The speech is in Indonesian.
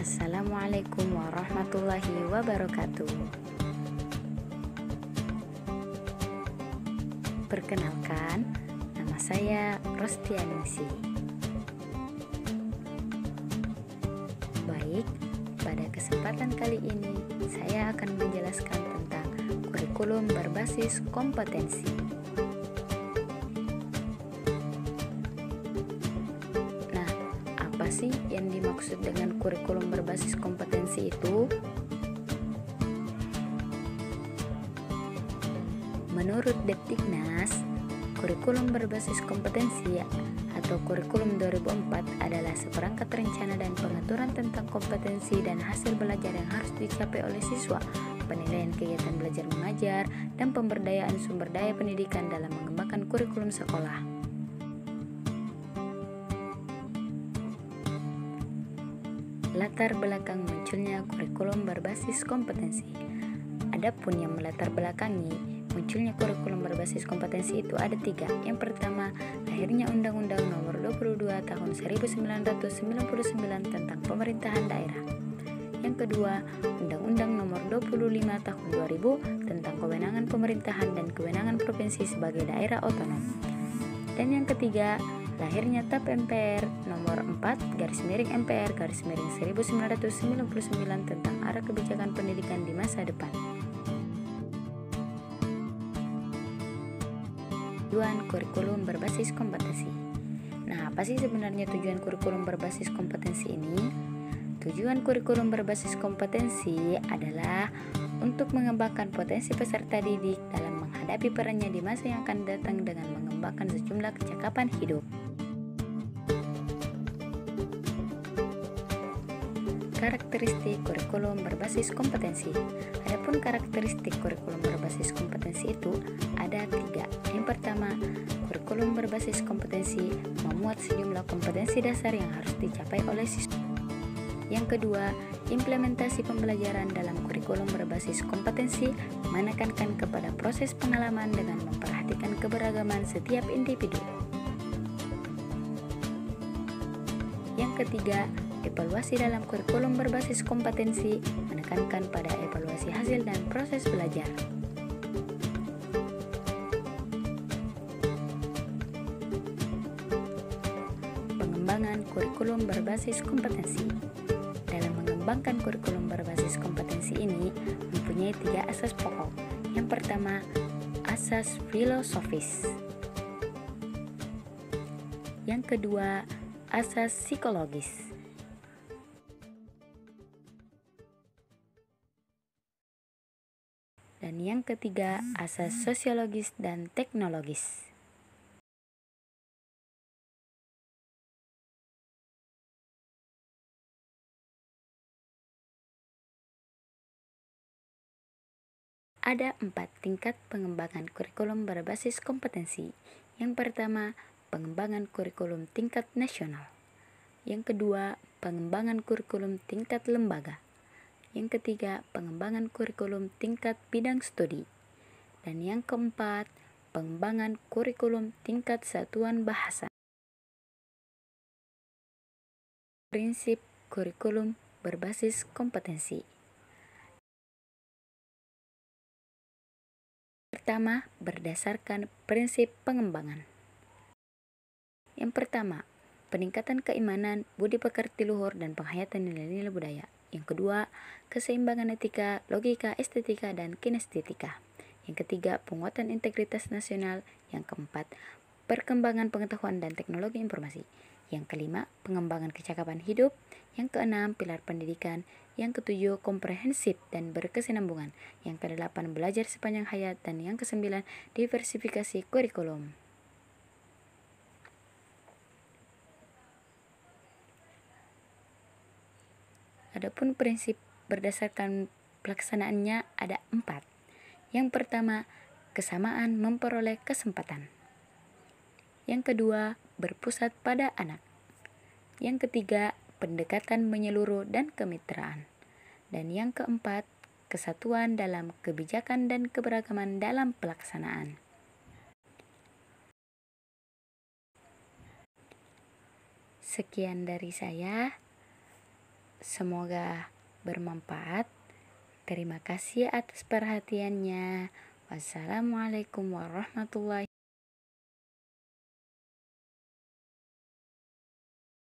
Assalamualaikum warahmatullahi wabarakatuh. Perkenalkan, nama saya Rostianingsi. Baik, pada kesempatan kali ini saya akan menjelaskan tentang kurikulum berbasis kompetensi. Nah, apa sih yang dimaksud dengan kurikulum berbasis kompetensi itu? Menurut Detiknas, kurikulum berbasis kompetensi atau kurikulum 2004 adalah seperangkat rencana dan pengaturan tentang kompetensi dan hasil belajar yang harus dicapai oleh siswa, penilaian kegiatan belajar mengajar, dan pemberdayaan sumber daya pendidikan dalam mengembangkan kurikulum sekolah. Latar belakang munculnya kurikulum berbasis kompetensi. Adapun yang melatar belakangi munculnya kurikulum berbasis kompetensi itu ada 3. Yang pertama, lahirnya Undang-Undang Nomor 22 Tahun 1999 tentang Pemerintahan Daerah. Yang kedua, Undang-Undang Nomor 25 Tahun 2000 tentang Kewenangan Pemerintahan dan Kewenangan Provinsi sebagai Daerah Otonom. Dan yang ketiga, lahirnya TAP MPR Nomor 4/MPR/1999 tentang arah kebijakan pendidikan di masa depan. Tujuan kurikulum berbasis kompetensi. Nah, apa sih sebenarnya tujuan kurikulum berbasis kompetensi ini? Tujuan kurikulum berbasis kompetensi adalah untuk mengembangkan potensi peserta didik dalam menghadapi perannya di masa yang akan datang dengan mengembangkan sejumlah kecakapan hidup. Karakteristik kurikulum berbasis kompetensi. Adapun karakteristik kurikulum berbasis kompetensi itu ada 3. Yang pertama, kurikulum berbasis kompetensi memuat sejumlah kompetensi dasar yang harus dicapai oleh siswa. Yang kedua, implementasi pembelajaran dalam kurikulum berbasis kompetensi menekankan kepada proses pengalaman dengan memperhatikan keberagaman setiap individu. Yang ketiga, evaluasi dalam kurikulum berbasis kompetensi menekankan pada evaluasi hasil dan proses belajar. Pengembangan kurikulum berbasis kompetensi. Dalam mengembangkan kurikulum berbasis kompetensi ini mempunyai 3 asas pokok. Yang pertama, asas filosofis. Yang kedua, asas psikologis. Dan yang ketiga, asas sosiologis dan teknologis. Ada 4 tingkat pengembangan kurikulum berbasis kompetensi. Yang pertama, pengembangan kurikulum tingkat nasional. Yang kedua, pengembangan kurikulum tingkat lembaga. Yang ketiga, pengembangan kurikulum tingkat bidang studi. Dan yang keempat, pengembangan kurikulum tingkat satuan bahasa. Prinsip kurikulum berbasis kompetensi. Pertama, berdasarkan prinsip pengembangan. Yang pertama, peningkatan keimanan, budi pekerti luhur, dan penghayatan nilai-nilai budaya. Yang kedua, keseimbangan etika, logika, estetika, dan kinestetika. Yang ketiga, penguatan integritas nasional. Yang keempat, perkembangan pengetahuan dan teknologi informasi. Yang kelima, pengembangan kecakapan hidup. Yang keenam, pilar pendidikan. Yang ketujuh, komprehensif dan berkesinambungan. Yang kedelapan, belajar sepanjang hayat. Dan yang kesembilan, diversifikasi kurikulum. Adapun prinsip berdasarkan pelaksanaannya ada 4. Yang pertama, kesamaan memperoleh kesempatan. Yang kedua, berpusat pada anak. Yang ketiga, pendekatan menyeluruh dan kemitraan. Dan yang keempat, kesatuan dalam kebijakan dan keberagaman dalam pelaksanaan. Sekian dari saya. Semoga bermanfaat. Terima kasih atas perhatiannya. Wassalamualaikum warahmatullahi